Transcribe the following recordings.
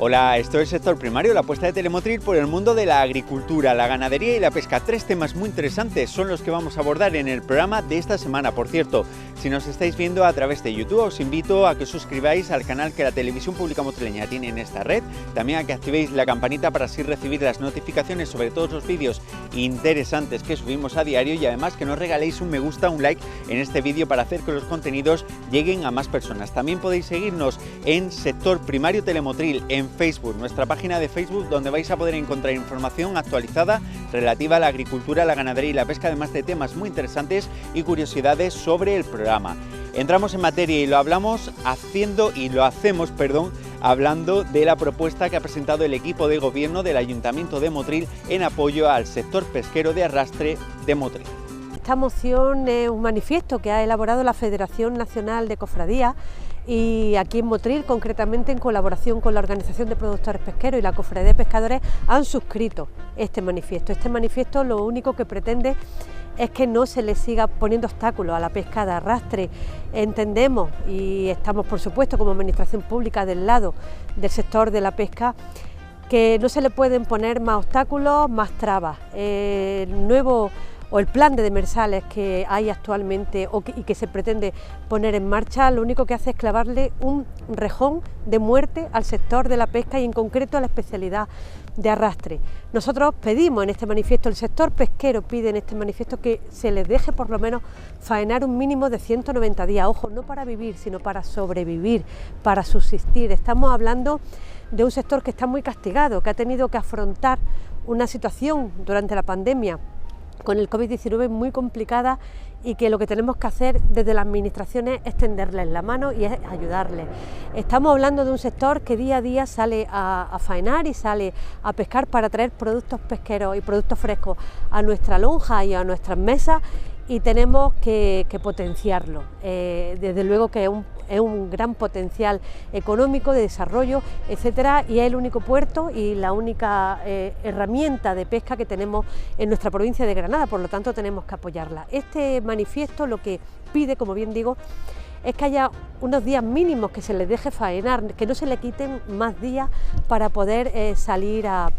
Hola, esto es Sector Primario, la apuesta de Telemotril por el mundo de la agricultura, la ganadería y la pesca. Tres temas muy interesantes son los que vamos a abordar en el programa de esta semana. Por cierto, si nos estáis viendo a través de YouTube, os invito a que os suscribáis al canal que la Televisión Pública Motrileña tiene en esta red. También a que activéis la campanita para así recibir las notificaciones sobre todos los vídeos interesantes que subimos a diario y además que nos regaléis un me gusta, un like en este vídeo para hacer que los contenidos lleguen a más personas. También podéis seguirnos en Sector Primario Telemotril en Facebook, nuestra página de Facebook, donde vais a poder encontrar información actualizada relativa a la agricultura, la ganadería y la pesca, además de temas muy interesantes y curiosidades sobre el programa. Entramos en materia y lo hacemos hablando de la propuesta que ha presentado el equipo de gobierno del Ayuntamiento de Motril en apoyo al sector pesquero de arrastre de Motril. Esta moción es un manifiesto que ha elaborado la Federación Nacional de Cofradías y aquí en Motril, concretamente en colaboración con la Organización de Productores Pesqueros y la Cofradía de Pescadores, han suscrito este manifiesto. Este manifiesto lo único que pretende es que no se le siga poniendo obstáculos a la pesca de arrastre. Entendemos y estamos, por supuesto, como administración pública del lado del sector de la pesca, que no se le pueden poner más obstáculos, más trabas. El plan de demersales que hay actualmente y que se pretende poner en marcha, lo único que hace es clavarle un rejón de muerte al sector de la pesca y en concreto a la especialidad de arrastre. Nosotros pedimos en este manifiesto, el sector pesquero pide en este manifiesto que se les deje por lo menos faenar un mínimo de 190 días, ojo, no para vivir, sino para sobrevivir, para subsistir. Estamos hablando de un sector que está muy castigado, que ha tenido que afrontar una situación durante la pandemia con el COVID-19 muy complicada y que lo que tenemos que hacer desde las administraciones es tenderles la mano y es ayudarles. Estamos hablando de un sector que día a día sale a faenar y sale a pescar para traer productos pesqueros y productos frescos a nuestra lonja y a nuestras mesas y tenemos que potenciarlo. Desde luego que es un gran potencial económico, de desarrollo, etcétera, y es el único puerto y la única herramienta de pesca que tenemos en nuestra provincia de Granada, por lo tanto tenemos que apoyarla. Este manifiesto lo que pide, como bien digo, es que haya unos días mínimos que se les deje faenar, que no se le quiten más días para poder salir a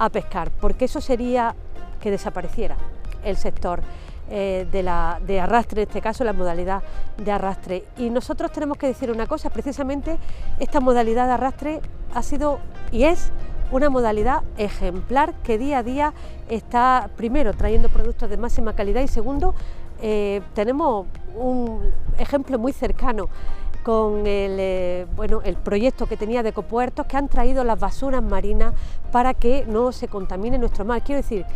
pescar, porque eso sería que desapareciera el sector de arrastre, en este caso la modalidad de arrastre. Y nosotros tenemos que decir una cosa, precisamente esta modalidad de arrastre ha sido y es una modalidad ejemplar que día a día está, primero, trayendo productos de máxima calidad y segundo, tenemos un ejemplo muy cercano con el proyecto que tenía de Ecopuertos, que han traído las basuras marinas para que no se contamine nuestro mar. Quiero decir,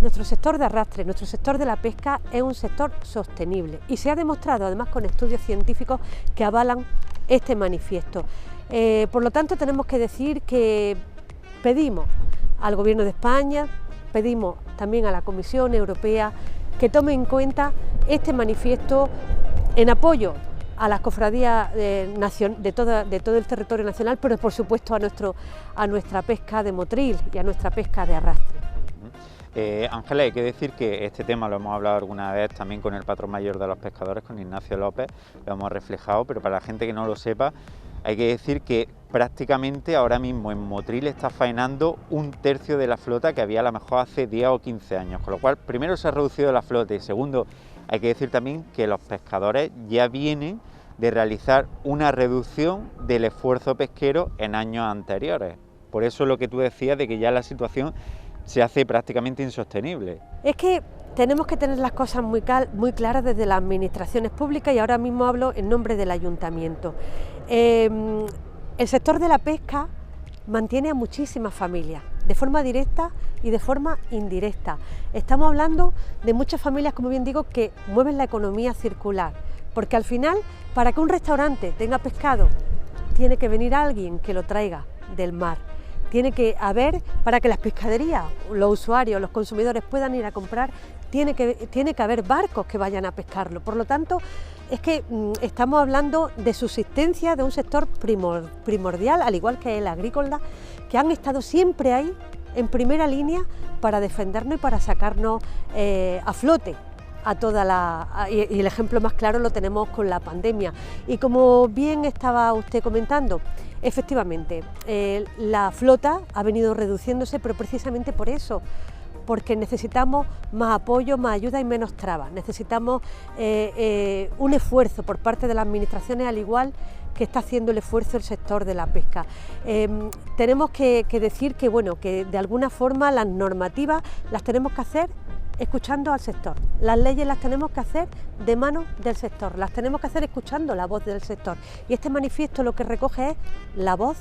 nuestro sector de arrastre, nuestro sector de la pesca es un sector sostenible y se ha demostrado además con estudios científicos que avalan este manifiesto. Por lo tanto tenemos que decir que pedimos al Gobierno de España, pedimos también a la Comisión Europea que tome en cuenta este manifiesto en apoyo a las cofradías de todo el territorio nacional, pero por supuesto a nuestra pesca de Motril y a nuestra pesca de arrastre. Ángela, hay que decir que este tema lo hemos hablado alguna vez también con el patrón mayor de los pescadores, con Ignacio López, lo hemos reflejado, pero para la gente que no lo sepa, hay que decir que prácticamente ahora mismo en Motril está faenando un tercio de la flota que había a lo mejor hace 10 o 15 años, con lo cual primero se ha reducido la flota y segundo hay que decir también que los pescadores ya vienen de realizar una reducción del esfuerzo pesquero en años anteriores. Por eso lo que tú decías de que ya la situación se hace prácticamente insostenible. Es que tenemos que tener las cosas muy claras desde las administraciones públicas y ahora mismo hablo en nombre del ayuntamiento. El sector de la pesca mantiene a muchísimas familias, de forma directa y de forma indirecta. Estamos hablando de muchas familias, como bien digo, que mueven la economía circular, porque al final, para que un restaurante tenga pescado, tiene que venir alguien que lo traiga del mar. Tiene que haber, para que las pescaderías, los usuarios, los consumidores puedan ir a comprar, tiene que haber barcos que vayan a pescarlo. Por lo tanto, es que estamos hablando de subsistencia de un sector primordial, al igual que el agrícola, que han estado siempre ahí, en primera línea, para defendernos y para sacarnos a flote. y el ejemplo más claro lo tenemos con la pandemia. Y como bien estaba usted comentando, efectivamente, la flota ha venido reduciéndose, pero precisamente por eso, porque necesitamos más apoyo, más ayuda y menos trabas. Necesitamos un esfuerzo por parte de las administraciones, al igual que está haciendo el esfuerzo el sector de la pesca. Tenemos que decir que, bueno, que de alguna forma las normativas las tenemos que hacer escuchando al sector. Las leyes las tenemos que hacer de mano del sector, las tenemos que hacer escuchando la voz del sector. Y este manifiesto lo que recoge es la voz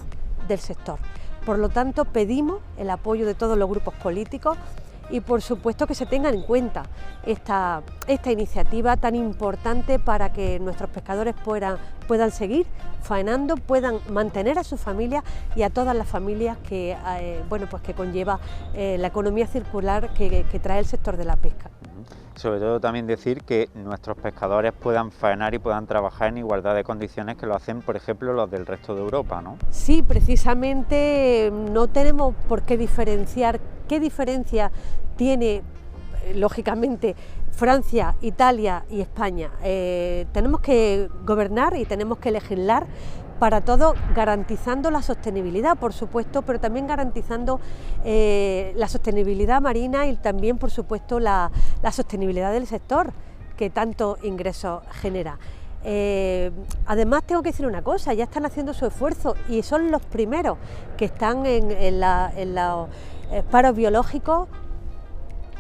del sector. Por lo tanto, pedimos el apoyo de todos los grupos políticos y por supuesto que se tengan en cuenta esta iniciativa tan importante para que nuestros pescadores puedan seguir faenando, puedan mantener a sus familias y a todas las familias que conlleva la economía circular que trae el sector de la pesca. Sobre todo también decir que nuestros pescadores puedan faenar y puedan trabajar en igualdad de condiciones que lo hacen, por ejemplo, los del resto de Europa, ¿no? Sí, precisamente no tenemos por qué diferenciar. ¿Qué diferencia tiene, lógicamente, Francia, Italia y España? Tenemos que gobernar y tenemos que legislar para todo, garantizando la sostenibilidad, por supuesto, pero también garantizando la sostenibilidad marina y también, por supuesto, la sostenibilidad del sector que tanto ingresos genera. Además, tengo que decir una cosa, ya están haciendo su esfuerzo y son los primeros que están en los paros biológicos,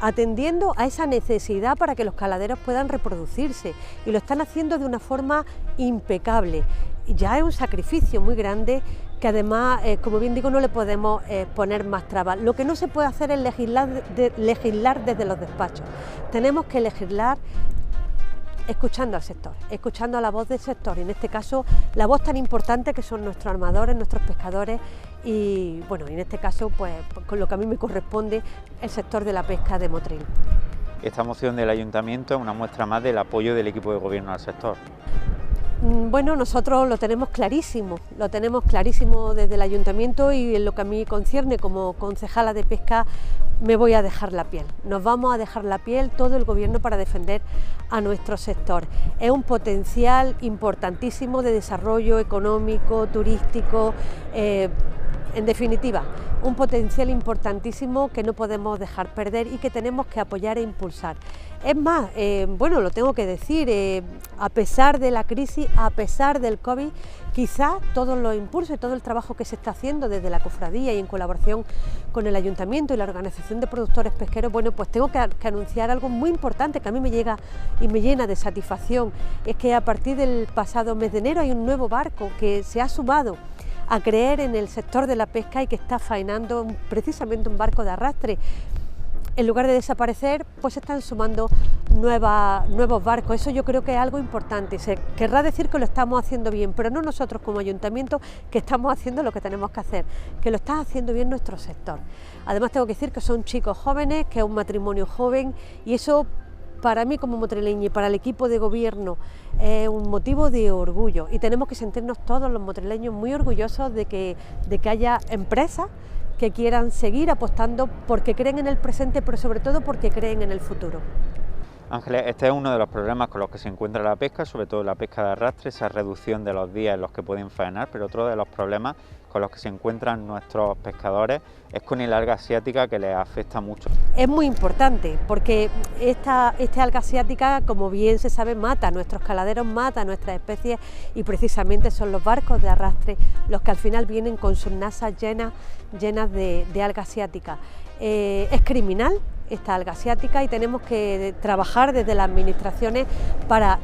atendiendo a esa necesidad para que los caladeros puedan reproducirse, y lo están haciendo de una forma impecable. Ya es un sacrificio muy grande que además, como bien digo, no le podemos poner más trabas. Lo que no se puede hacer es legislar desde los despachos. Tenemos que legislar escuchando al sector, escuchando a la voz del sector, y en este caso la voz tan importante que son nuestros armadores, nuestros pescadores y, bueno, en este caso, pues con lo que a mí me corresponde, el sector de la pesca de Motril. Esta moción del Ayuntamiento es una muestra más del apoyo del equipo de gobierno al sector. Bueno, nosotros lo tenemos clarísimo desde el Ayuntamiento, y en lo que a mí concierne como concejala de pesca me voy a dejar la piel. Nos vamos a dejar la piel todo el gobierno para defender a nuestro sector. Es un potencial importantísimo de desarrollo económico, turístico, en definitiva, un potencial importantísimo que no podemos dejar perder y que tenemos que apoyar e impulsar. Es más, bueno, lo tengo que decir, a pesar de la crisis, a pesar del COVID, quizá todos los impulsos y todo el trabajo que se está haciendo desde la cofradía y en colaboración con el Ayuntamiento y la Organización de Productores Pesqueros, bueno, pues tengo que anunciar algo muy importante que a mí me llega y me llena de satisfacción. Es que a partir del pasado mes de enero hay un nuevo barco que se ha sumado a creer en el sector de la pesca y que está faenando precisamente un barco de arrastre. En lugar de desaparecer, pues se están sumando nuevos barcos. Eso yo creo que es algo importante. Se querrá decir que lo estamos haciendo bien, pero no nosotros como Ayuntamiento, que estamos haciendo lo que tenemos que hacer, que lo está haciendo bien nuestro sector. Además, tengo que decir que son chicos jóvenes, que es un matrimonio joven, y eso, para mí como motrileña y para el equipo de gobierno, es un motivo de orgullo, y tenemos que sentirnos todos los motrileños muy orgullosos de que haya empresas que quieran seguir apostando porque creen en el presente, pero sobre todo porque creen en el futuro. Ángeles, este es uno de los problemas con los que se encuentra la pesca, sobre todo la pesca de arrastre, esa reducción de los días en los que pueden faenar, pero otro de los problemas con los que se encuentran nuestros pescadores es con el alga asiática, que les afecta mucho. Es muy importante porque esta alga asiática, como bien se sabe, mata a nuestros caladeros, mata a nuestras especies, y precisamente son los barcos de arrastre los que al final vienen con sus nasas llenas de alga asiática. Es criminal esta alga asiática y tenemos que trabajar desde las administraciones para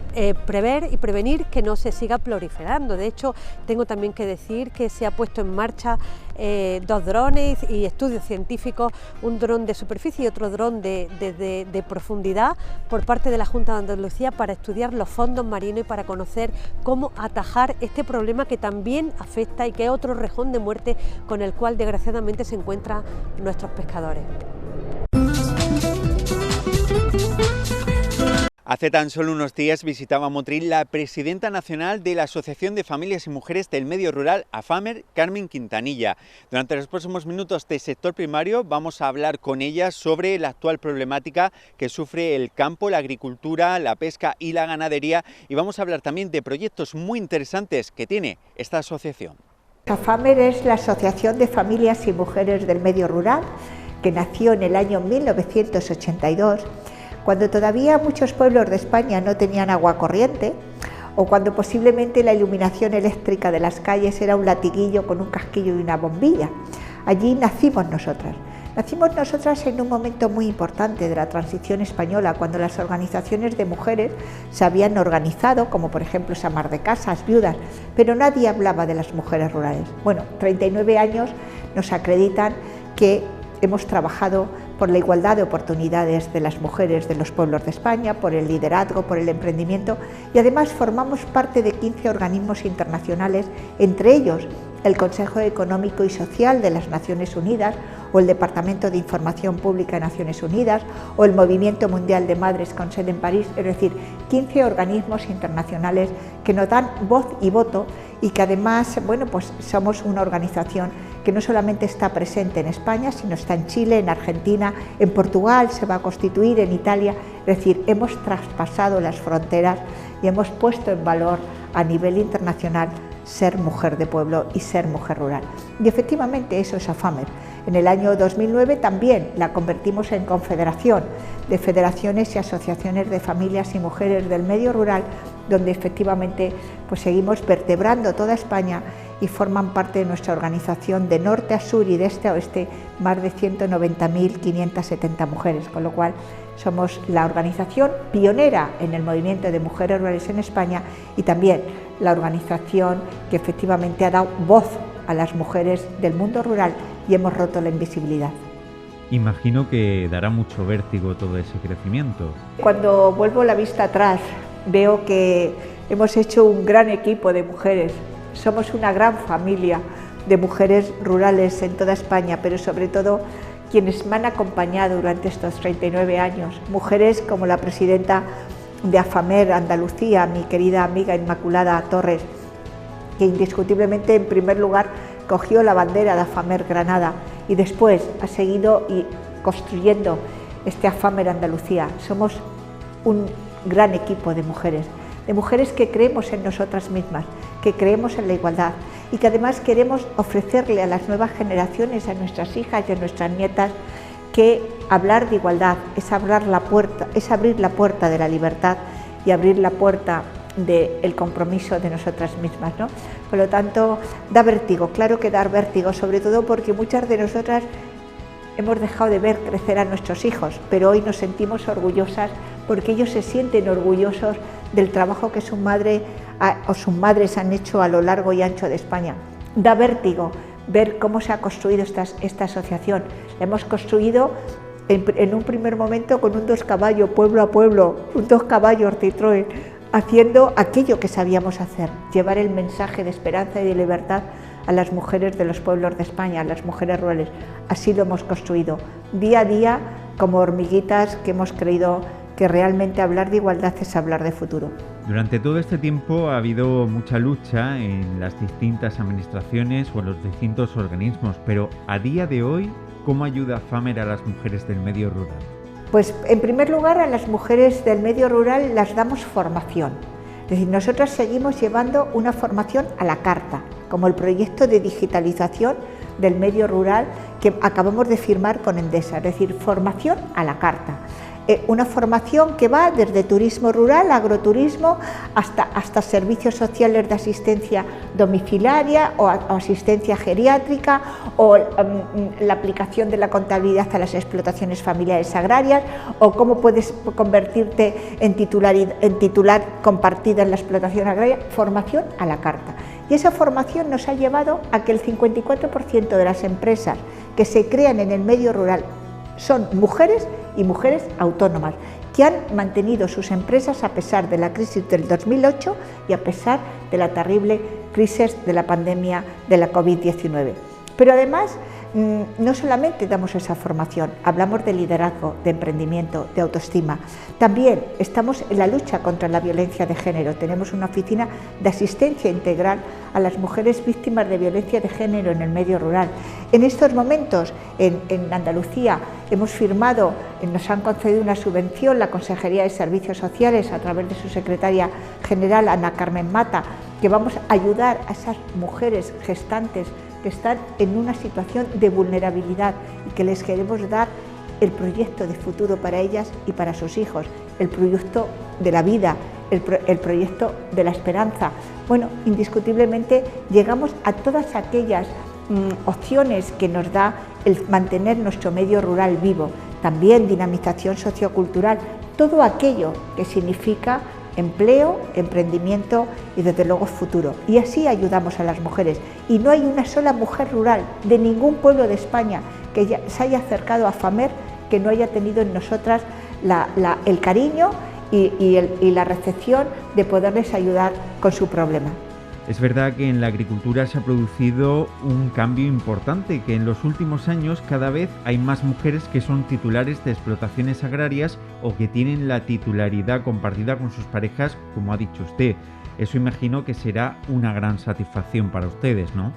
prever y prevenir que no se siga proliferando. De hecho, tengo también que decir que se ha puesto en marcha 2 drones y estudios científicos, un dron de superficie y otro dron de profundidad por parte de la Junta de Andalucía, para estudiar los fondos marinos y para conocer cómo atajar este problema que también afecta y que es otro rejón de muerte con el cual desgraciadamente se encuentran nuestros pescadores. Hace tan solo unos días visitaba Motril la presidenta nacional de la Asociación de Familias y Mujeres del Medio Rural, AFAMER, Carmen Quintanilla. Durante los próximos minutos de sector primario vamos a hablar con ella sobre la actual problemática que sufre el campo, la agricultura, la pesca y la ganadería, y vamos a hablar también de proyectos muy interesantes que tiene esta asociación. AFAMER es la Asociación de Familias y Mujeres del Medio Rural, que nació en el año 1982, cuando todavía muchos pueblos de España no tenían agua corriente, o cuando posiblemente la iluminación eléctrica de las calles era un latiguillo con un casquillo y una bombilla. Allí nacimos nosotras. Nacimos nosotras en un momento muy importante de la transición española, cuando las organizaciones de mujeres se habían organizado, como por ejemplo Samar de Casas, Viudas, pero nadie hablaba de las mujeres rurales. Bueno, 39 años nos acreditan que hemos trabajado por la igualdad de oportunidades de las mujeres de los pueblos de España, por el liderazgo, por el emprendimiento, y además formamos parte de 15 organismos internacionales, entre ellos el Consejo Económico y Social de las Naciones Unidas, o el Departamento de Información Pública de Naciones Unidas, o el Movimiento Mundial de Madres con sede en París, es decir, 15 organismos internacionales que nos dan voz y voto, y que además, bueno, pues somos una organización que no solamente está presente en España, sino está en Chile, en Argentina, en Portugal, se va a constituir, en Italia. Es decir, hemos traspasado las fronteras y hemos puesto en valor a nivel internacional ser mujer de pueblo y ser mujer rural. Y efectivamente eso es AFAMER. En el año 2009 también la convertimos en confederación de federaciones y asociaciones de familias y mujeres del medio rural, donde efectivamente pues seguimos vertebrando toda España y forman parte de nuestra organización de norte a sur y de este a oeste más de 190.570 mujeres, con lo cual somos la organización pionera en el movimiento de mujeres rurales en España y también la organización que efectivamente ha dado voz a las mujeres del mundo rural y hemos roto la invisibilidad. Imagino que dará mucho vértigo todo ese crecimiento. Cuando vuelvo la vista atrás, veo que hemos hecho un gran equipo de mujeres. Somos una gran familia de mujeres rurales en toda España, pero sobre todo quienes me han acompañado durante estos 39 años. Mujeres como la presidenta de AFAMER Andalucía, mi querida amiga Inmaculada Torres, que indiscutiblemente en primer lugar cogió la bandera de AFAMER Granada y después ha seguido construyendo este AFAMER Andalucía. Somos un gran equipo de mujeres que creemos en nosotras mismas, que creemos en la igualdad y que además queremos ofrecerle a las nuevas generaciones, a nuestras hijas y a nuestras nietas, que hablar de igualdad es abrir la puerta de la libertad y abrir la puerta del compromiso de nosotras mismas, ¿no? Por lo tanto, da vértigo, claro que da vértigo, sobre todo porque muchas de nosotras hemos dejado de ver crecer a nuestros hijos, pero hoy nos sentimos orgullosas porque ellos se sienten orgullosos del trabajo que su madre o sus madres han hecho a lo largo y ancho de España. Da vértigo ver cómo se ha construido esta asociación. La hemos construido en un primer momento con un 2 caballos, pueblo a pueblo, un 2 caballos Citroën, haciendo aquello que sabíamos hacer, llevar el mensaje de esperanza y de libertad a las mujeres de los pueblos de España, a las mujeres rurales. Así lo hemos construido, día a día, como hormiguitas que hemos creído que realmente hablar de igualdad es hablar de futuro. Durante todo este tiempo ha habido mucha lucha en las distintas administraciones o en los distintos organismos, pero a día de hoy, ¿cómo ayuda AFAMER a las mujeres del medio rural? Pues en primer lugar a las mujeres del medio rural las damos formación. Es decir, nosotros seguimos llevando una formación a la carta, como el proyecto de digitalización del medio rural que acabamos de firmar con Endesa, es decir, formación a la carta. Una formación que va desde turismo rural, agroturismo, hasta servicios sociales de asistencia domiciliaria o asistencia geriátrica o la aplicación de la contabilidad a las explotaciones familiares agrarias o cómo puedes convertirte en titular compartida en la explotación agraria, formación a la carta. Y esa formación nos ha llevado a que el 54% de las empresas que se crean en el medio rural son mujeres y mujeres autónomas que han mantenido sus empresas a pesar de la crisis del 2008 y a pesar de la terrible crisis de la pandemia de la COVID-19. Pero además no solamente damos esa formación, hablamos de liderazgo, de emprendimiento, de autoestima. También estamos en la lucha contra la violencia de género. Tenemos una oficina de asistencia integral a las mujeres víctimas de violencia de género en el medio rural. En estos momentos, en Andalucía, hemos firmado, nos han concedido una subvención la Consejería de Servicios Sociales a través de su secretaria general, Ana Carmen Mata, que vamos a ayudar a esas mujeres gestantes que están en una situación de vulnerabilidad y que les queremos dar el proyecto de futuro para ellas y para sus hijos, el proyecto de la vida, el proyecto de la esperanza. Bueno, indiscutiblemente llegamos a todas aquellas opciones que nos da el mantener nuestro medio rural vivo, también dinamización sociocultural, todo aquello que significa empleo, emprendimiento y desde luego futuro. Y así ayudamos a las mujeres. Y no hay una sola mujer rural de ningún pueblo de España que se haya acercado a FAMER que no haya tenido en nosotras el cariño y la recepción de poderles ayudar con su problema. Es verdad que en la agricultura se ha producido un cambio importante, que en los últimos años cada vez hay más mujeres que son titulares de explotaciones agrarias o que tienen la titularidad compartida con sus parejas, como ha dicho usted. Eso imagino que será una gran satisfacción para ustedes, ¿no?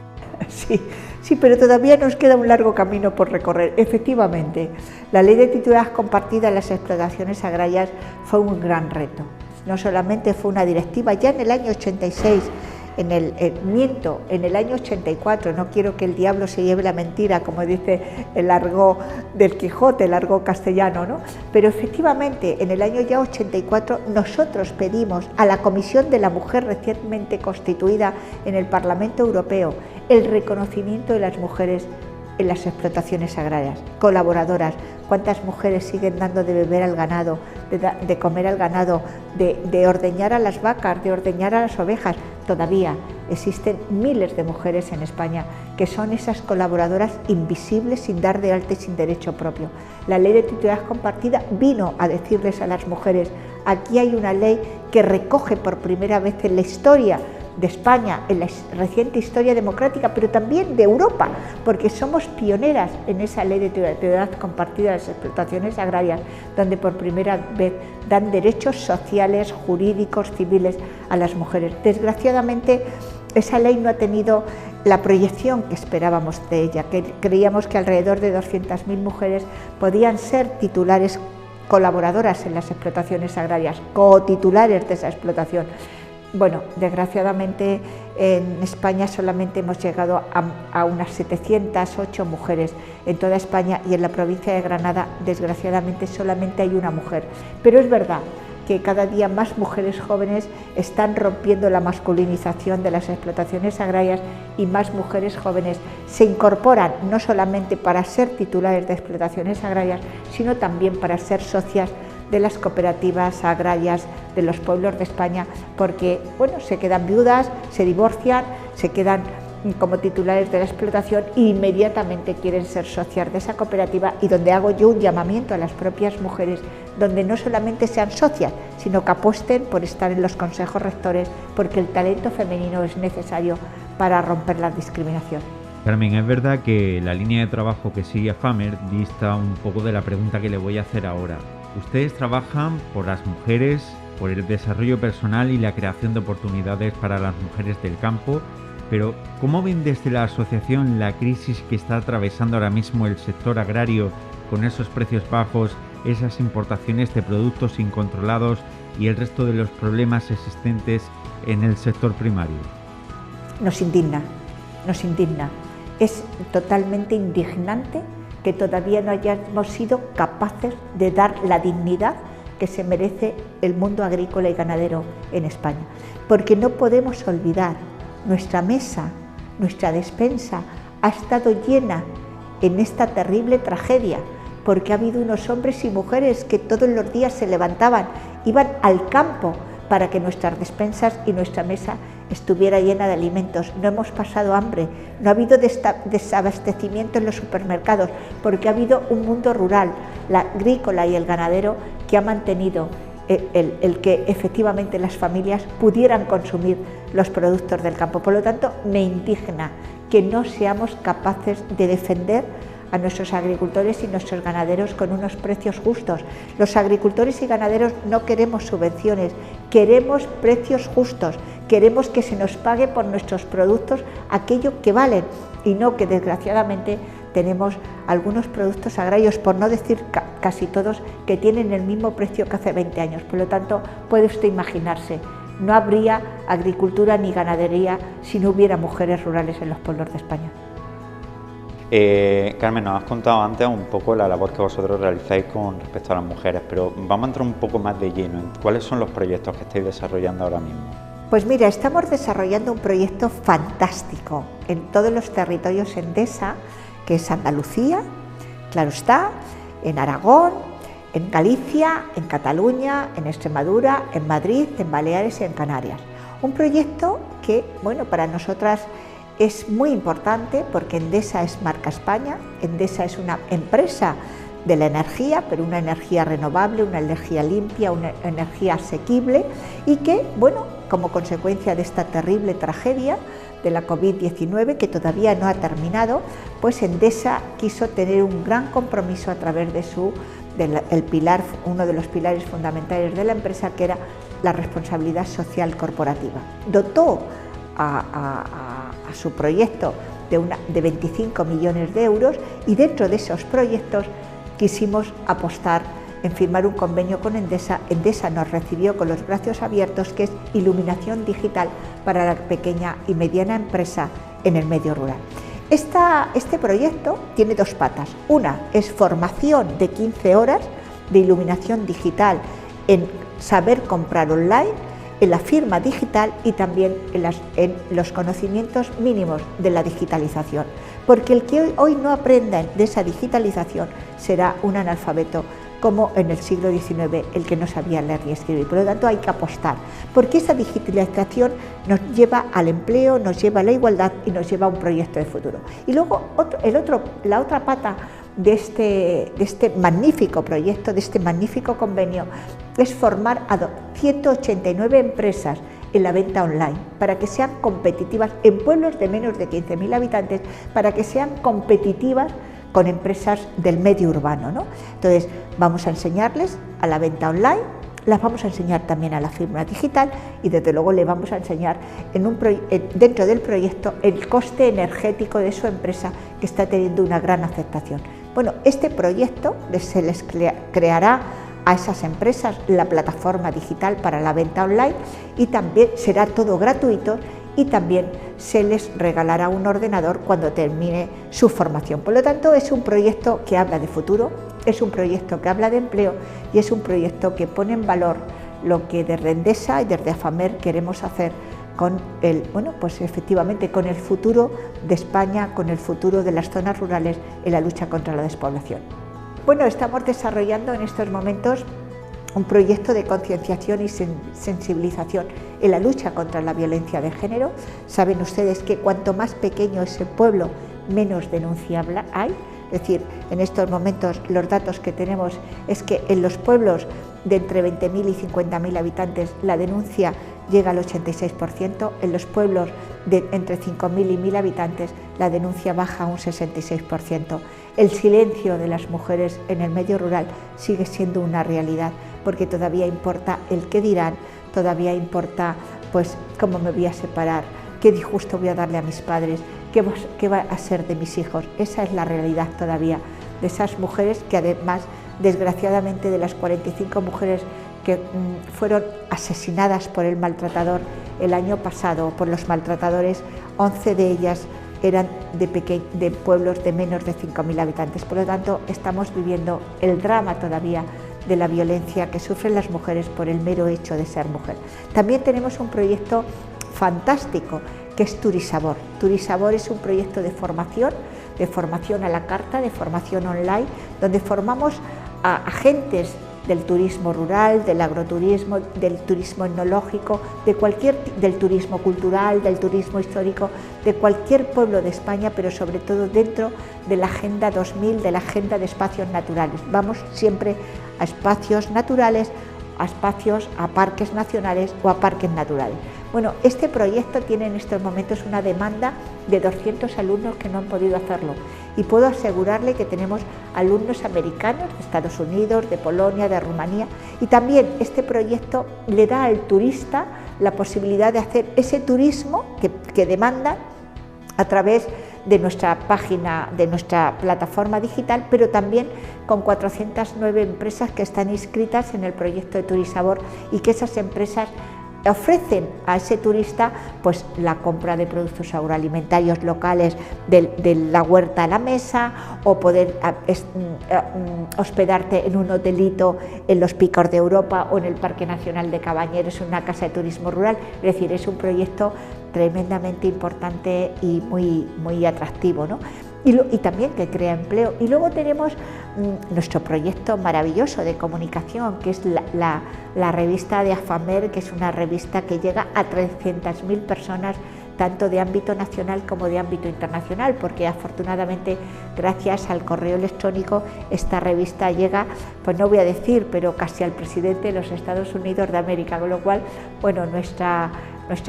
Sí, pero todavía nos queda un largo camino por recorrer. Efectivamente, la ley de titularidad compartida en las explotaciones agrarias fue un gran reto. No solamente fue una directiva, ya en el año 86, en el año 84, no quiero que el diablo se lleve la mentira, como dice el argot del Quijote, el argot castellano, ¿no? Pero efectivamente, en el año ya 84, nosotros pedimos a la Comisión de la Mujer recientemente constituida en el Parlamento Europeo el reconocimiento de las mujeres en las explotaciones agrarias, colaboradoras. ¿Cuántas mujeres siguen dando de beber al ganado, de comer al ganado, de ordeñar a las vacas, de ordeñar a las ovejas? Todavía existen miles de mujeres en España que son esas colaboradoras invisibles, sin dar de alta y sin derecho propio. La ley de titularidad compartida vino a decirles a las mujeres: aquí hay una ley que recoge por primera vez en la historia de España, en la reciente historia democrática, pero también de Europa, porque somos pioneras en esa ley de titularidad compartida de las explotaciones agrarias, donde por primera vez dan derechos sociales, jurídicos, civiles a las mujeres. Desgraciadamente, esa ley no ha tenido la proyección que esperábamos de ella, que creíamos que alrededor de 200.000 mujeres podían ser titulares colaboradoras en las explotaciones agrarias, cotitulares de esa explotación. Bueno, desgraciadamente en España solamente hemos llegado a unas 708 mujeres en toda España, y en la provincia de Granada desgraciadamente solamente hay una mujer. Pero es verdad que cada día más mujeres jóvenes están rompiendo la masculinización de las explotaciones agrarias, y más mujeres jóvenes se incorporan no solamente para ser titulares de explotaciones agrarias, sino también para ser socias de las cooperativas agrarias de los pueblos de España, porque bueno, se quedan viudas, se divorcian, se quedan como titulares de la explotación e inmediatamente quieren ser socias de esa cooperativa, y donde hago yo un llamamiento a las propias mujeres, donde no solamente sean socias, sino que apuesten por estar en los consejos rectores, porque el talento femenino es necesario para romper la discriminación. Carmen, es verdad que la línea de trabajo que sigue FAMER dista un poco de la pregunta que le voy a hacer ahora. Ustedes trabajan por las mujeres, por el desarrollo personal y la creación de oportunidades para las mujeres del campo, pero ¿cómo ven desde la asociación la crisis que está atravesando ahora mismo el sector agrario, con esos precios bajos, esas importaciones de productos incontrolados y el resto de los problemas existentes en el sector primario? Nos indigna. Es totalmente indignante que todavía no hayamos sido capaces de dar la dignidad que se merece el mundo agrícola y ganadero en España, porque no podemos olvidar, nuestra mesa, nuestra despensa ha estado llena en esta terrible tragedia, porque ha habido unos hombres y mujeres que todos los días se levantaban, iban al campo para que nuestras despensas y nuestra mesa estuviera llena de alimentos. No hemos pasado hambre, no ha habido desabastecimiento en los supermercados, porque ha habido un mundo rural, la agrícola y el ganadero, que ha mantenido el que efectivamente las familias pudieran consumir los productos del campo. Por lo tanto, me indigna que no seamos capaces de defender a nuestros agricultores y nuestros ganaderos con unos precios justos. Los agricultores y ganaderos no queremos subvenciones, queremos precios justos, queremos que se nos pague por nuestros productos aquello que valen y no que desgraciadamente tenemos algunos productos agrarios, por no decir casi todos, que tienen el mismo precio que hace 20 años. Por lo tanto, puede usted imaginarse, no habría agricultura ni ganadería si no hubiera mujeres rurales en los pueblos de España. Carmen, nos has contado antes un poco la labor que vosotros realizáis con respecto a las mujeres, pero vamos a entrar un poco más de lleno en cuáles son los proyectos que estáis desarrollando ahora mismo. Pues mira, estamos desarrollando un proyecto fantástico en todos los territorios Endesa, que es Andalucía, claro está, en Aragón, en Galicia, en Cataluña, en Extremadura, en Madrid, en Baleares y en Canarias. Un proyecto que, bueno, para nosotras es muy importante porque Endesa es marca España, Endesa es una empresa de la energía, pero una energía renovable, una energía limpia, una energía asequible y que, bueno, como consecuencia de esta terrible tragedia de la COVID-19 que todavía no ha terminado, pues Endesa quiso tener un gran compromiso a través de uno de los pilares fundamentales de la empresa, que era la responsabilidad social corporativa. Dotó a su proyecto de 25 millones de euros y dentro de esos proyectos quisimos apostar en firmar un convenio con Endesa. Endesa nos recibió con los brazos abiertos, que es iluminación digital para la pequeña y mediana empresa en el medio rural. Este proyecto tiene dos patas. Una es formación de 15 horas de iluminación digital en saber comprar online, en la firma digital y también en los conocimientos mínimos de la digitalización, porque el que hoy no aprenda de esa digitalización será un analfabeto como en el siglo XIX el que no sabía leer ni escribir. Por lo tanto, hay que apostar, porque esa digitalización nos lleva al empleo, nos lleva a la igualdad y nos lleva a un proyecto de futuro. Y luego la otra pata de este magnífico proyecto, de este magnífico convenio, es formar a 189 empresas en la venta online para que sean competitivas en pueblos de menos de 15.000 habitantes, para que sean competitivas con empresas del medio urbano, ¿no? Entonces, vamos a enseñarles a la venta online, las vamos a enseñar también a la firma digital y desde luego le vamos a enseñar dentro del proyecto el coste energético de su empresa, que está teniendo una gran aceptación. Bueno, este proyecto se les creará a esas empresas la plataforma digital para la venta online y también será todo gratuito y también se les regalará un ordenador cuando termine su formación. Por lo tanto, es un proyecto que habla de futuro, es un proyecto que habla de empleo y es un proyecto que pone en valor lo que desde Endesa y desde AFAMER queremos hacer con efectivamente con el futuro de España, con el futuro de las zonas rurales en la lucha contra la despoblación. Bueno, estamos desarrollando en estos momentos un proyecto de concienciación y sensibilización en la lucha contra la violencia de género. Saben ustedes que cuanto más pequeño es el pueblo, menos denuncia hay. Es decir, en estos momentos los datos que tenemos es que en los pueblos de entre 20.000 y 50.000 habitantes la denuncia llega al 86%, en los pueblos de entre 5.000 y 1.000 habitantes la denuncia baja a un 66%. El silencio de las mujeres en el medio rural sigue siendo una realidad, porque todavía importa el qué dirán, todavía importa pues cómo me voy a separar, qué disgusto voy a darle a mis padres, qué va a ser de mis hijos. Esa es la realidad todavía de esas mujeres que además, desgraciadamente, de las 45 mujeres que fueron asesinadas por el maltratador el año pasado, por los maltratadores, 11 de ellas eran de pueblos de menos de 5.000 habitantes. Por lo tanto, estamos viviendo el drama todavía de la violencia que sufren las mujeres por el mero hecho de ser mujer. También tenemos un proyecto fantástico que es Turisabor. Turisabor es un proyecto de formación a la carta, de formación online, donde formamos a agentes del turismo rural, del agroturismo, del turismo etnológico, del turismo cultural, del turismo histórico, de cualquier pueblo de España, pero sobre todo dentro de la Agenda 2000, de la Agenda de Espacios Naturales. Vamos siempre a espacios naturales, a parques nacionales o a parques naturales. Bueno, este proyecto tiene en estos momentos una demanda de 200 alumnos que no han podido hacerlo, y puedo asegurarle que tenemos alumnos americanos de Estados Unidos, de Polonia, de Rumanía, y también este proyecto le da al turista la posibilidad de hacer ese turismo que demanda a través de nuestra página, de nuestra plataforma digital, pero también con 409 empresas que están inscritas en el proyecto de Turisabor, y que esas empresas ofrecen a ese turista pues la compra de productos agroalimentarios locales, de la huerta a la mesa, o poder hospedarte en un hotelito en los Picos de Europa o en el Parque Nacional de Cabañeros, en una casa de turismo rural. Es decir, es un proyecto tremendamente importante y muy atractivo, ¿no? Y también que crea empleo. Y luego tenemos nuestro proyecto maravilloso de comunicación, que es la revista de AFAMER, que es una revista que llega a 300.000 personas, tanto de ámbito nacional como de ámbito internacional, porque afortunadamente, gracias al correo electrónico, esta revista llega, pues no voy a decir, pero casi al presidente de los Estados Unidos de América, con lo cual, bueno, nuestra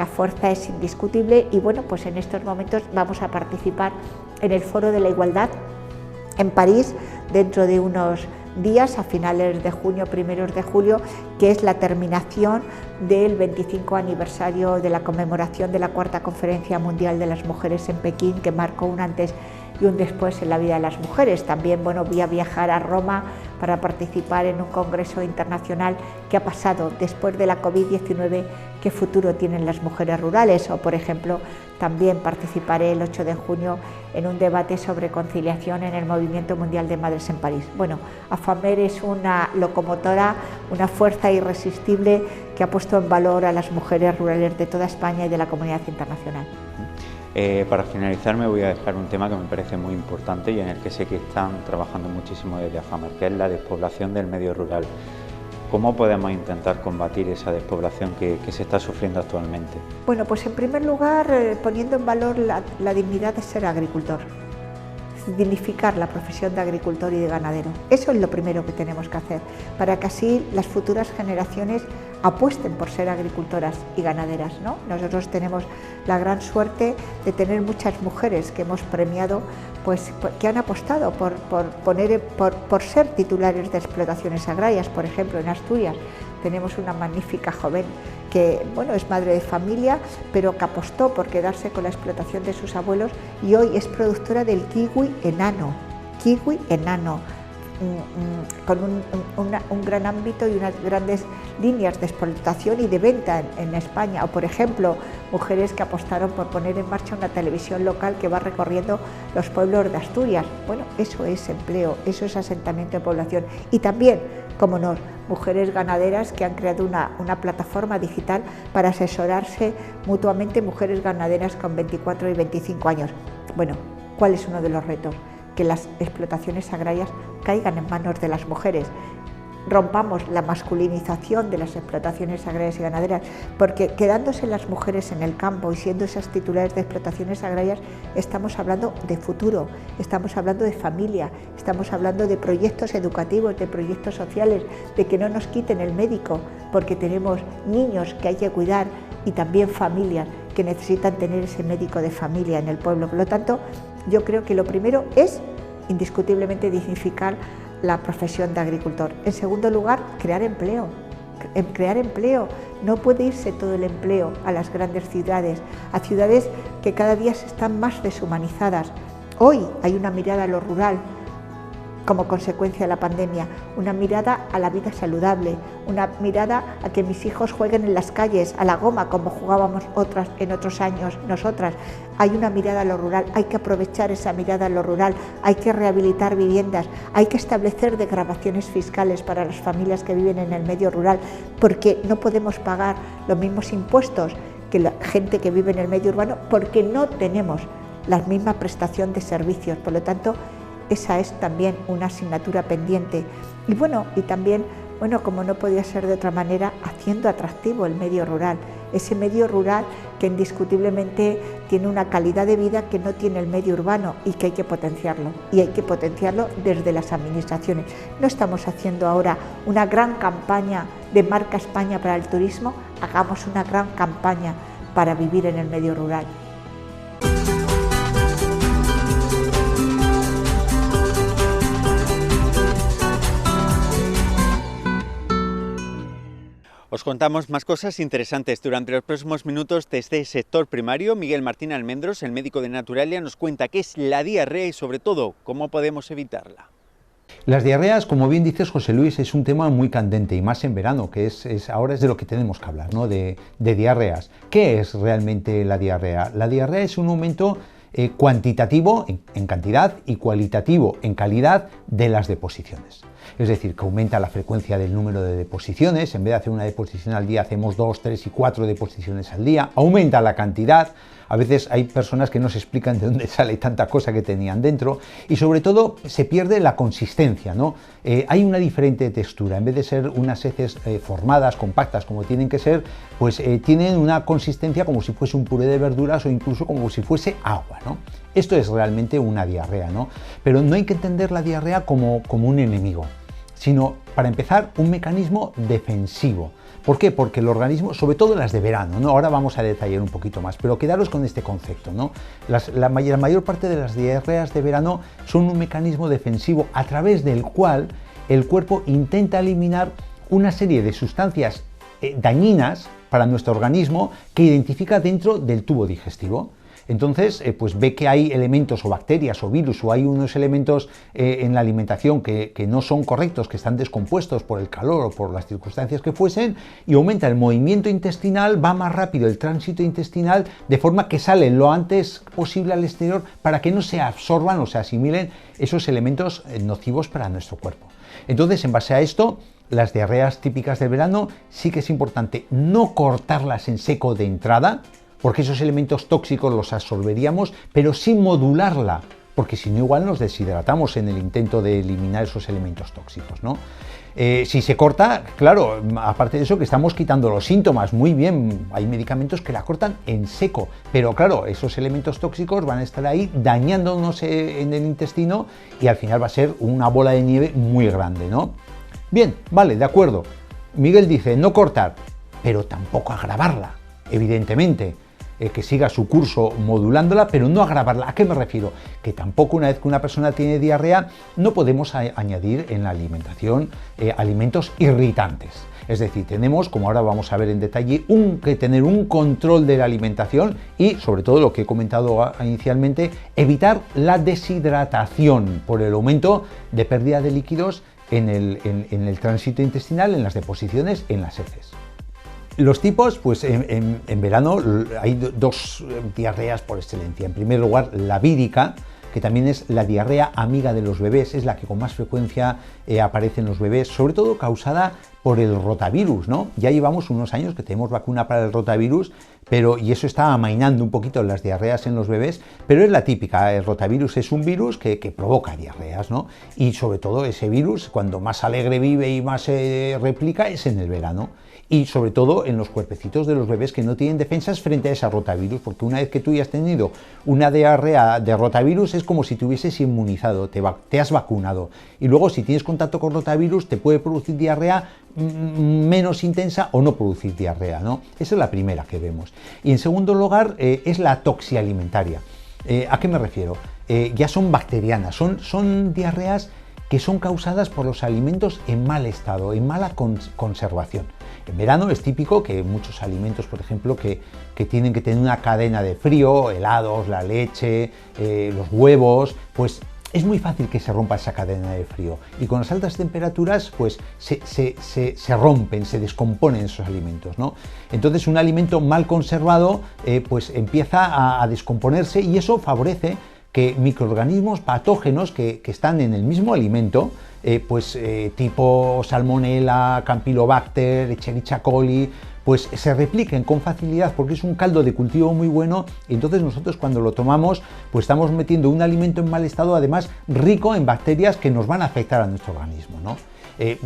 fuerza es indiscutible. Y bueno, pues en estos momentos vamos a participar en el Foro de la Igualdad en París dentro de unos días, a finales de junio, primeros de julio, que es la terminación del 25 aniversario de la conmemoración de la Cuarta Conferencia Mundial de las Mujeres en Pekín, que marcó un antes y un después en la vida de las mujeres. También, bueno, voy a viajar a Roma para participar en un congreso internacional que ha pasado después de la COVID-19, qué futuro tienen las mujeres rurales, o por ejemplo también participaré el 8 de junio en un debate sobre conciliación en el Movimiento Mundial de Madres en París. Bueno, AFAMER es una locomotora, una fuerza irresistible que ha puesto en valor a las mujeres rurales de toda España y de la comunidad internacional. Para finalizar, me voy a dejar un tema que me parece muy importante y en el que sé que están trabajando muchísimo desde AFAMER, que es la despoblación del medio rural. ¿Cómo podemos intentar combatir esa despoblación que se está sufriendo actualmente? Bueno, pues en primer lugar, poniendo en valor la dignidad de ser agricultor, dignificar la profesión de agricultor y de ganadero. Eso es lo primero que tenemos que hacer, para que así las futuras generaciones apuesten por ser agricultoras y ganaderas, ¿no? Nosotros tenemos la gran suerte de tener muchas mujeres que hemos premiado, pues que han apostado por ser titulares de explotaciones agrarias. Por ejemplo, en Asturias tenemos una magnífica joven que, bueno, es madre de familia, pero que apostó por quedarse con la explotación de sus abuelos, y hoy es productora del kiwi enano, con un gran ámbito y unas grandes líneas de explotación y de venta en España. O por ejemplo, mujeres que apostaron por poner en marcha una televisión local que va recorriendo los pueblos de Asturias. Bueno, eso es empleo, eso es asentamiento de población. Y también, como no, mujeres ganaderas que han creado una plataforma digital para asesorarse mutuamente, mujeres ganaderas con 24 y 25 años. Bueno, ¿cuál es uno de los retos? Que las explotaciones agrarias caigan en manos de las mujeres. Rompamos la masculinización de las explotaciones agrarias y ganaderas, porque quedándose las mujeres en el campo y siendo esas titulares de explotaciones agrarias, estamos hablando de futuro, estamos hablando de familia, estamos hablando de proyectos educativos, de proyectos sociales, de que no nos quiten el médico, porque tenemos niños que hay que cuidar y también familias que necesitan tener ese médico de familia en el pueblo. Por lo tanto, yo creo que lo primero es indiscutiblemente dignificar la profesión de agricultor. En segundo lugar, crear empleo. No puede irse todo el empleo a las grandes ciudades, a ciudades que cada día están más deshumanizadas. Hoy hay una mirada a lo rural como consecuencia de la pandemia, una mirada a la vida saludable, una mirada a que mis hijos jueguen en las calles, a la goma, como jugábamos en otros años nosotras. Hay una mirada a lo rural, hay que aprovechar esa mirada a lo rural, hay que rehabilitar viviendas, hay que establecer desgravaciones fiscales para las familias que viven en el medio rural, porque no podemos pagar los mismos impuestos que la gente que vive en el medio urbano, porque no tenemos la misma prestación de servicios. Por lo tanto, esa es también una asignatura pendiente. Y también, como no podía ser de otra manera, haciendo atractivo el medio rural, ese medio rural que indiscutiblemente tiene una calidad de vida que no tiene el medio urbano y que hay que potenciarlo. Y hay que potenciarlo desde las administraciones. No estamos haciendo ahora una gran campaña de marca España para el turismo, hagamos una gran campaña para vivir en el medio rural. Os contamos más cosas interesantes durante los próximos minutos desde el sector primario. Miguel Martín Almendros, el médico de Naturalia, nos cuenta qué es la diarrea y sobre todo cómo podemos evitarla. Las diarreas, como bien dices, José Luis, es un tema muy candente y más en verano, que ahora es de lo que tenemos que hablar, ¿no? De diarreas. ¿Qué es realmente la diarrea? La diarrea es un aumento cuantitativo en cantidad y cualitativo en calidad de las deposiciones. Es decir, que aumenta la frecuencia del número de deposiciones. En vez de hacer una deposición al día, hacemos 2, 3 y 4 deposiciones al día. Aumenta la cantidad. A veces hay personas que no se explican de dónde sale tanta cosa que tenían dentro y sobre todo se pierde la consistencia, ¿no? Hay una diferente textura. En vez de ser unas heces formadas, compactas como tienen que ser, pues tienen una consistencia como si fuese un puré de verduras o incluso como si fuese agua, ¿no? Esto es realmente una diarrea, ¿no? Pero no hay que entender la diarrea como un enemigo, sino, para empezar, un mecanismo defensivo. ¿Por qué? Porque el organismo, sobre todo las de verano, ¿no? Ahora vamos a detallar un poquito más, pero quedaros con este concepto, ¿no? La mayor parte de las diarreas de verano son un mecanismo defensivo a través del cual el cuerpo intenta eliminar una serie de sustancias dañinas para nuestro organismo que identifica dentro del tubo digestivo. Entonces, pues ve que hay elementos o bacterias o virus o hay unos elementos en la alimentación que no son correctos, que están descompuestos por el calor o por las circunstancias que fuesen, y aumenta el movimiento intestinal, va más rápido el tránsito intestinal, de forma que salen lo antes posible al exterior para que no se absorban o se asimilen esos elementos nocivos para nuestro cuerpo. Entonces, en base a esto, las diarreas típicas del verano sí que es importante no cortarlas en seco de entrada, porque esos elementos tóxicos los absorberíamos, pero sin modularla, porque si no igual nos deshidratamos en el intento de eliminar esos elementos tóxicos, ¿no? Si se corta, claro, aparte de eso que estamos quitando los síntomas, muy bien, hay medicamentos que la cortan en seco, pero claro, esos elementos tóxicos van a estar ahí dañándonos en el intestino y al final va a ser una bola de nieve muy grande, ¿no? Bien, vale, de acuerdo. Miguel dice no cortar, pero tampoco agravarla, evidentemente. Que siga su curso modulándola, pero no agravarla. ¿A qué me refiero? Que tampoco una vez que una persona tiene diarrea no podemos añadir en la alimentación alimentos irritantes. Es decir, tenemos, como ahora vamos a ver en detalle, que tener un control de la alimentación y, sobre todo, lo que he comentado inicialmente, evitar la deshidratación por el aumento de pérdida de líquidos en el tránsito intestinal, en las deposiciones, en las heces. Los tipos, pues en verano hay dos diarreas por excelencia. En primer lugar, la vírica, que también es la diarrea amiga de los bebés, es la que con más frecuencia aparece en los bebés, sobre todo causada por el rotavirus, ¿no? Ya llevamos unos años que tenemos vacuna para el rotavirus, y eso está amainando un poquito las diarreas en los bebés, pero es la típica. El rotavirus es un virus que provoca diarreas, ¿no? Y sobre todo ese virus, cuando más alegre vive y más replica, es en el verano. Y sobre todo en los cuerpecitos de los bebés que no tienen defensas frente a ese rotavirus, porque una vez que tú ya has tenido una diarrea de rotavirus es como si te hubieses inmunizado, te has vacunado. Y luego si tienes contacto con rotavirus te puede producir diarrea menos intensa o no producir diarrea, ¿no? Esa es la primera que vemos. Y en segundo lugar es la toxialimentaria. ¿A qué me refiero? Ya son bacterianas, son diarreas que son causadas por los alimentos en mal estado, en mala conservación. En verano es típico que muchos alimentos, por ejemplo, que tienen que tener una cadena de frío, helados, la leche, los huevos, pues es muy fácil que se rompa esa cadena de frío. Y con las altas temperaturas, pues se rompen, se descomponen esos alimentos, ¿no? Entonces un alimento mal conservado, pues empieza a descomponerse y eso favorece que microorganismos patógenos que están en el mismo alimento, tipo Salmonella, Campylobacter, Escherichia coli, pues se repliquen con facilidad porque es un caldo de cultivo muy bueno y entonces nosotros cuando lo tomamos pues estamos metiendo un alimento en mal estado, además rico en bacterias que nos van a afectar a nuestro organismo, ¿no?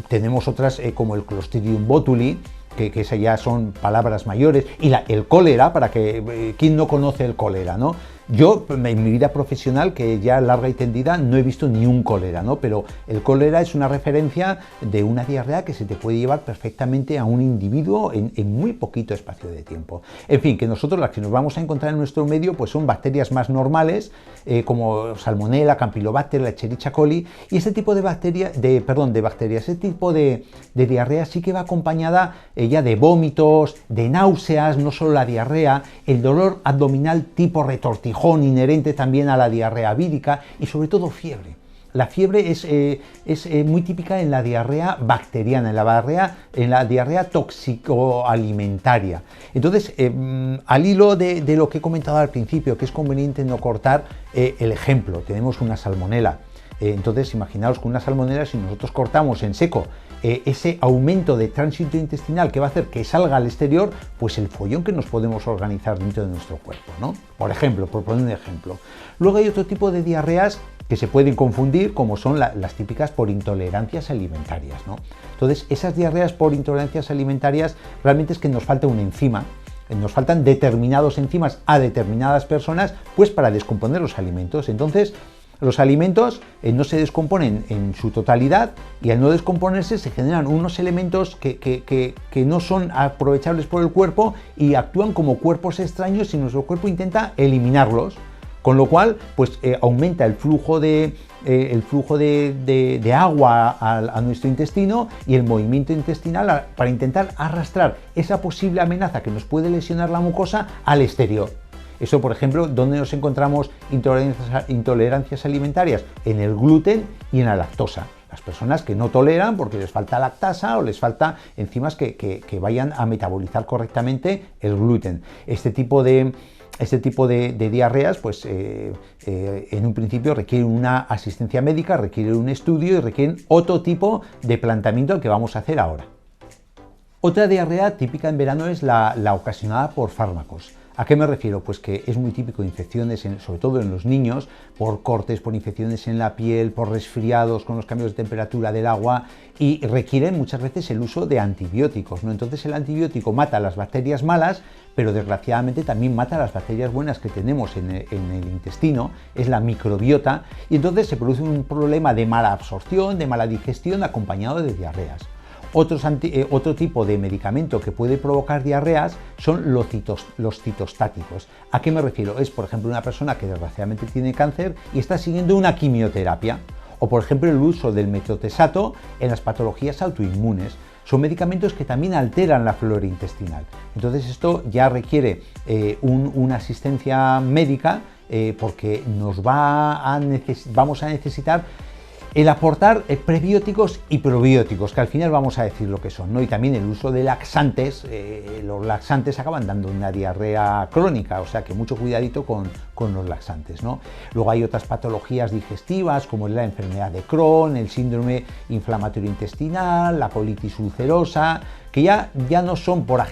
Tenemos otras como el Clostridium botuli, que esas ya son palabras mayores, y el cólera, para que quien no conoce el cólera, ¿no? Yo, en mi vida profesional, que ya larga y tendida, no he visto ni un cólera, ¿no? Pero el cólera es una referencia de una diarrea que se te puede llevar perfectamente a un individuo en muy poquito espacio de tiempo. En fin, que nosotros las que nos vamos a encontrar en nuestro medio pues son bacterias más normales, como Salmonella, Campylobacter, la Escherichia coli, y este tipo de bacterias, este tipo de diarrea sí que va acompañada ya de vómitos, de náuseas, no solo la diarrea, el dolor abdominal tipo retortijón inherente también a la diarrea vírica y sobre todo fiebre. La fiebre es muy típica en la diarrea bacteriana, en la diarrea tóxico-alimentaria. Entonces, al hilo de lo que he comentado al principio, que es conveniente no cortar el ejemplo, tenemos una salmonela. Entonces, imaginaos que una salmonela, si nosotros cortamos en seco ese aumento de tránsito intestinal que va a hacer que salga al exterior, pues el follón que nos podemos organizar dentro de nuestro cuerpo, ¿no? Por ejemplo, por poner un ejemplo. Luego hay otro tipo de diarreas que se pueden confundir, como son las típicas por intolerancias alimentarias, ¿no? Entonces, esas diarreas por intolerancias alimentarias realmente es que nos falta una enzima, nos faltan determinados enzimas a determinadas personas, pues para descomponer los alimentos. Entonces, los alimentos no se descomponen en su totalidad y al no descomponerse se generan unos elementos que no son aprovechables por el cuerpo y actúan como cuerpos extraños y nuestro cuerpo intenta eliminarlos. Con lo cual, pues aumenta el flujo de agua a nuestro intestino y el movimiento intestinal para intentar arrastrar esa posible amenaza que nos puede lesionar la mucosa al exterior. Eso, por ejemplo, ¿dónde nos encontramos intolerancias alimentarias? En el gluten y en la lactosa. Las personas que no toleran porque les falta lactasa o les falta enzimas que vayan a metabolizar correctamente el gluten. Este tipo de diarreas, pues en un principio requieren una asistencia médica, requieren un estudio y requieren otro tipo de planteamiento al que vamos a hacer ahora. Otra diarrea típica en verano es la ocasionada por fármacos. ¿A qué me refiero? Pues que es muy típico infecciones, sobre todo en los niños, por cortes, por infecciones en la piel, por resfriados con los cambios de temperatura del agua y requieren muchas veces el uso de antibióticos, ¿no? Entonces el antibiótico mata a las bacterias malas, pero desgraciadamente también mata a las bacterias buenas que tenemos en el intestino, es la microbiota, y entonces se produce un problema de mala absorción, de mala digestión acompañado de diarreas. Otro tipo de medicamento que puede provocar diarreas son los citostáticos. ¿A qué me refiero? Es, por ejemplo, una persona que desgraciadamente tiene cáncer y está siguiendo una quimioterapia. O, por ejemplo, el uso del metotrexato en las patologías autoinmunes. Son medicamentos que también alteran la flora intestinal. Entonces esto ya requiere una asistencia médica porque vamos a necesitar el aportar prebióticos y probióticos, que al final vamos a decir lo que son, ¿no? Y también el uso de laxantes, los laxantes acaban dando una diarrea crónica, o sea que mucho cuidadito con los laxantes, ¿no? Luego hay otras patologías digestivas, como la enfermedad de Crohn, el síndrome inflamatorio intestinal, la colitis ulcerosa, que ya no son por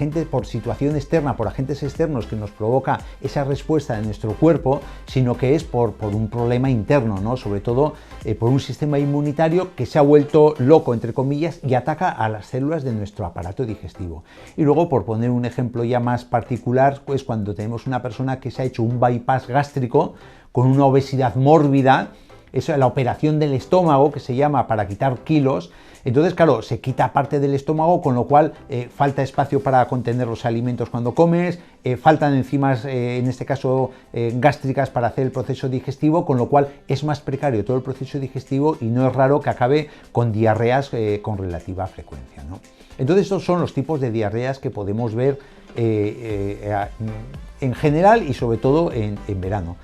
situación externa, por agentes externos que nos provoca esa respuesta de nuestro cuerpo, sino que es por un problema interno, ¿no? Sobre todo por un sistema inmunitario que se ha vuelto loco, entre comillas, y ataca a las células de nuestro aparato digestivo. Y luego, por poner un ejemplo ya más particular, pues cuando tenemos una persona que se ha hecho un bypass gástrico con una obesidad mórbida, eso es la operación del estómago, que se llama para quitar kilos. Entonces, claro, se quita parte del estómago, con lo cual falta espacio para contener los alimentos cuando comes, faltan enzimas, en este caso gástricas, para hacer el proceso digestivo, con lo cual es más precario todo el proceso digestivo y no es raro que acabe con diarreas con relativa frecuencia, ¿no? Entonces, estos son los tipos de diarreas que podemos ver en general y sobre todo en verano.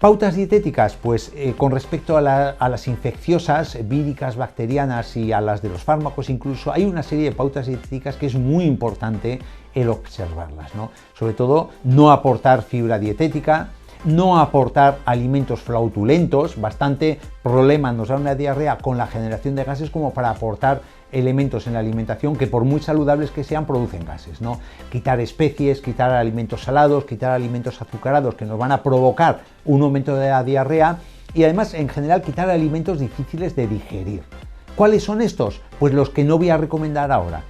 Pautas dietéticas, pues con respecto a las infecciosas, víricas, bacterianas y a las de los fármacos incluso, hay una serie de pautas dietéticas que es muy importante el observarlas, ¿no? Sobre todo, no aportar fibra dietética, no aportar alimentos flautulentos, bastante problema nos da una diarrea con la generación de gases como para aportar elementos en la alimentación que por muy saludables que sean producen gases, ¿no? Quitar especies, quitar alimentos salados, quitar alimentos azucarados que nos van a provocar un aumento de la diarrea y además en general quitar alimentos difíciles de digerir. ¿Cuáles son estos? Pues los que no voy a recomendar ahora.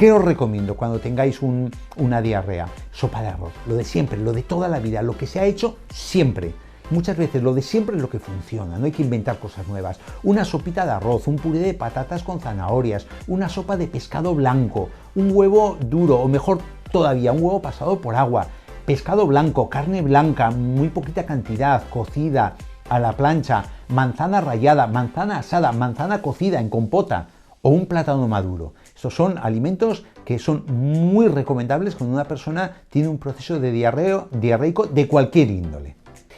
¿Qué os recomiendo cuando tengáis una diarrea? Sopa de arroz, lo de siempre, lo de toda la vida, lo que se ha hecho siempre. Muchas veces lo de siempre es lo que funciona, no hay que inventar cosas nuevas. Una sopita de arroz, un puré de patatas con zanahorias, una sopa de pescado blanco, un huevo duro, o mejor todavía, un huevo pasado por agua, pescado blanco, carne blanca, muy poquita cantidad, cocida, a la plancha, manzana rallada, manzana asada, manzana cocida en compota o un plátano maduro. Estos son alimentos que son muy recomendables cuando una persona tiene un proceso de diarreico de cualquier índole.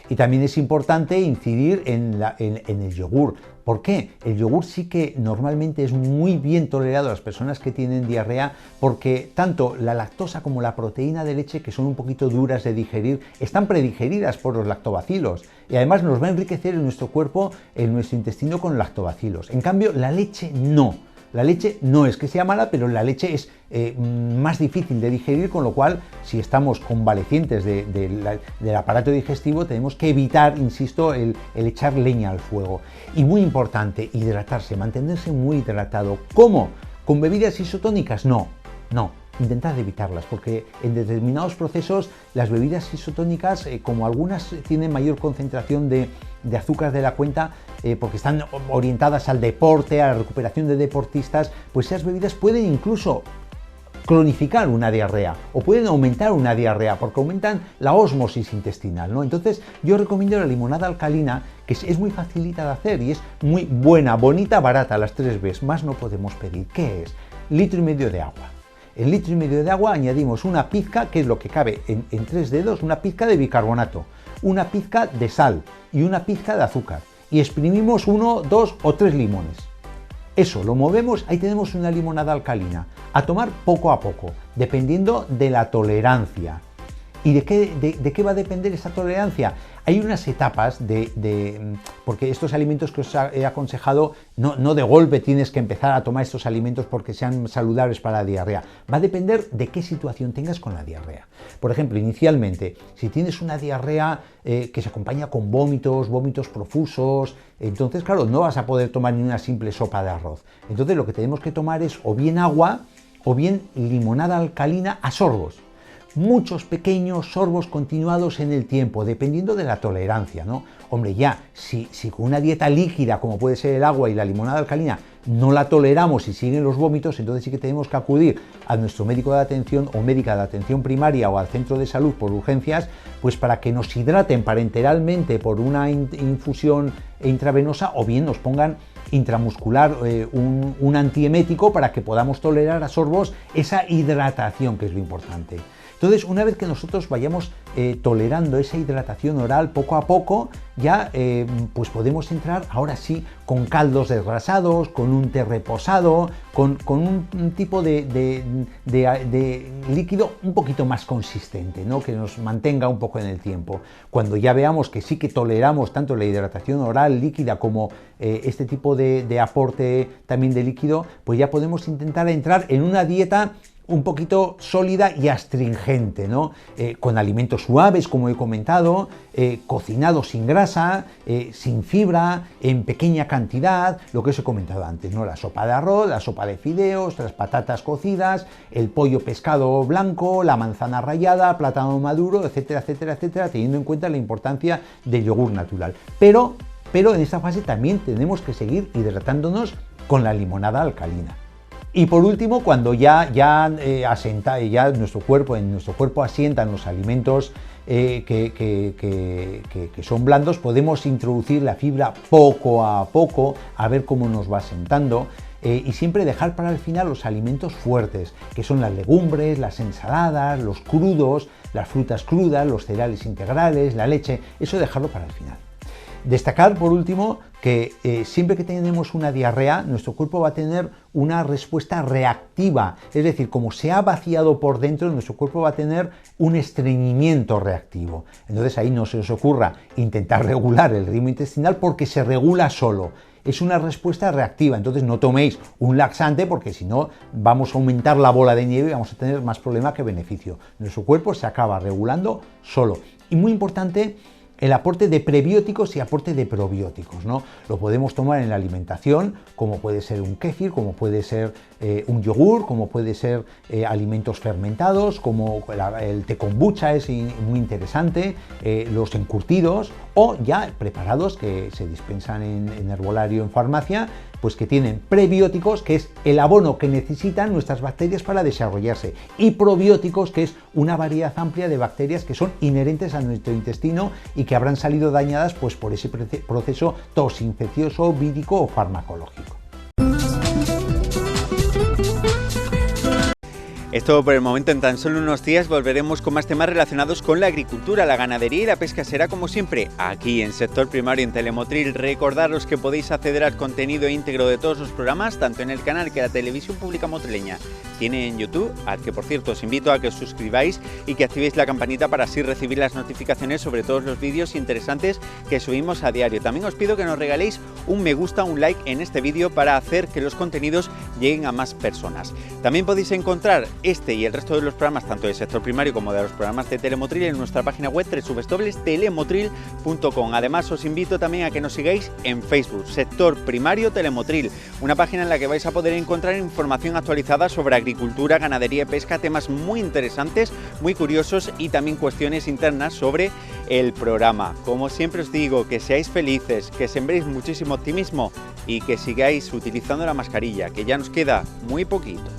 Y también es importante incidir en el yogur. ¿Por qué? El yogur sí que normalmente es muy bien tolerado a las personas que tienen diarrea porque tanto la lactosa como la proteína de leche, que son un poquito duras de digerir, están predigeridas por los lactobacilos y además nos va a enriquecer en nuestro cuerpo, en nuestro intestino con lactobacilos. En cambio, la leche no. La leche no es que sea mala, pero la leche es más difícil de digerir, con lo cual, si estamos convalecientes del aparato digestivo, tenemos que evitar, insisto, el echar leña al fuego. Y muy importante, hidratarse, mantenerse muy hidratado. ¿Cómo? ¿Con bebidas isotónicas? No. Intentad evitarlas, porque en determinados procesos las bebidas isotónicas, como algunas tienen mayor concentración de azúcar de la cuenta, porque están orientadas al deporte, a la recuperación de deportistas, pues esas bebidas pueden incluso cronificar una diarrea o pueden aumentar una diarrea porque aumentan la ósmosis intestinal, ¿no? Entonces yo recomiendo la limonada alcalina, que es muy facilita de hacer y es muy buena, bonita, barata, las 3 Bs, más no podemos pedir. ¿Qué es? 1,5 litros de agua. En 1,5 litros de agua añadimos una pizca, que es lo que cabe en 3 dedos, una pizca de bicarbonato, una pizca de sal y una pizca de azúcar. Y exprimimos 1, 2 o 3 limones. Eso lo movemos, ahí tenemos una limonada alcalina. A tomar poco a poco, dependiendo de la tolerancia. ¿Y de qué va a depender esa tolerancia? Hay unas etapas porque estos alimentos que os he aconsejado, no de golpe tienes que empezar a tomar estos alimentos porque sean saludables para la diarrea. Va a depender de qué situación tengas con la diarrea. Por ejemplo, inicialmente, si tienes una diarrea que se acompaña con vómitos profusos, entonces, claro, no vas a poder tomar ni una simple sopa de arroz. Entonces, lo que tenemos que tomar es o bien agua o bien limonada alcalina a sorbos. Muchos pequeños sorbos continuados en el tiempo, dependiendo de la tolerancia, ¿no? Hombre, ya, si con una dieta líquida, como puede ser el agua y la limonada alcalina, no la toleramos y siguen los vómitos, entonces sí que tenemos que acudir a nuestro médico de atención o médica de atención primaria o al centro de salud por urgencias, pues para que nos hidraten parenteralmente por una infusión intravenosa o bien nos pongan intramuscular un antiemético para que podamos tolerar a sorbos esa hidratación, que es lo importante. Entonces, una vez que nosotros vayamos tolerando esa hidratación oral poco a poco, ya pues podemos entrar ahora sí con caldos desgrasados, con un té reposado, con un tipo de líquido un poquito más consistente, ¿no? Que nos mantenga un poco en el tiempo. Cuando ya veamos que sí que toleramos tanto la hidratación oral líquida como este tipo de aporte también de líquido, pues ya podemos intentar entrar en una dieta un poquito sólida y astringente, ¿no? Con alimentos suaves, como he comentado, cocinados sin grasa, sin fibra, en pequeña cantidad, lo que os he comentado antes, ¿no? La sopa de arroz, la sopa de fideos, las patatas cocidas, el pollo pescado blanco, la manzana rallada, plátano maduro, etcétera, etcétera, etcétera, teniendo en cuenta la importancia del yogur natural. Pero en esta fase también tenemos que seguir hidratándonos con la limonada alcalina. Y por último, cuando ya nuestro cuerpo asientan los alimentos que son blandos, podemos introducir la fibra poco a poco, a ver cómo nos va asentando, y siempre dejar para el final los alimentos fuertes, que son las legumbres, las ensaladas, los crudos, las frutas crudas, los cereales integrales, la leche, eso dejarlo para el final. Destacar, por último, que siempre que tenemos una diarrea, nuestro cuerpo va a tener una respuesta reactiva, es decir, como se ha vaciado por dentro, nuestro cuerpo va a tener un estreñimiento reactivo. Entonces ahí no se os ocurra intentar regular el ritmo intestinal porque se regula solo. Es una respuesta reactiva, entonces no toméis un laxante porque si no vamos a aumentar la bola de nieve y vamos a tener más problema que beneficio. Nuestro cuerpo se acaba regulando solo. Y muy importante, el aporte de prebióticos y aporte de probióticos, ¿no? Lo podemos tomar en la alimentación, como puede ser un kéfir, como puede ser un yogur, como puede ser alimentos fermentados, como el té kombucha es muy interesante, los encurtidos o ya preparados que se dispensan en herbolario, en farmacia, pues que tienen prebióticos, que es el abono que necesitan nuestras bacterias para desarrollarse, y probióticos, que es una variedad amplia de bacterias que son inherentes a nuestro intestino y que habrán salido dañadas pues por ese proceso toxinfeccioso, vírico o farmacológico. Esto por el momento. En tan solo unos días volveremos con más temas relacionados con la agricultura, la ganadería y la pesca. Será como siempre aquí en Sector Primario, en Telemotril. Recordaros que podéis acceder al contenido íntegro de todos los programas, tanto en el canal que la Televisión Pública Motrileña tiene en YouTube, al que por cierto os invito a que os suscribáis y que activéis la campanita para así recibir las notificaciones sobre todos los vídeos interesantes que subimos a diario. También os pido que nos regaléis un me gusta, un like en este vídeo para hacer que los contenidos lleguen a más personas. También podéis encontrar este y el resto de los programas, tanto del Sector Primario como de los programas de Telemotril, en nuestra página web www.telemotril.com. Además, os invito también a que nos sigáis en Facebook, Sector Primario Telemotril, una página en la que vais a poder encontrar información actualizada sobre agricultura, ganadería y pesca, temas muy interesantes, muy curiosos y también cuestiones internas sobre el programa. Como siempre os digo, que seáis felices, que sembréis muchísimo optimismo y que sigáis utilizando la mascarilla, que ya nos queda muy poquito.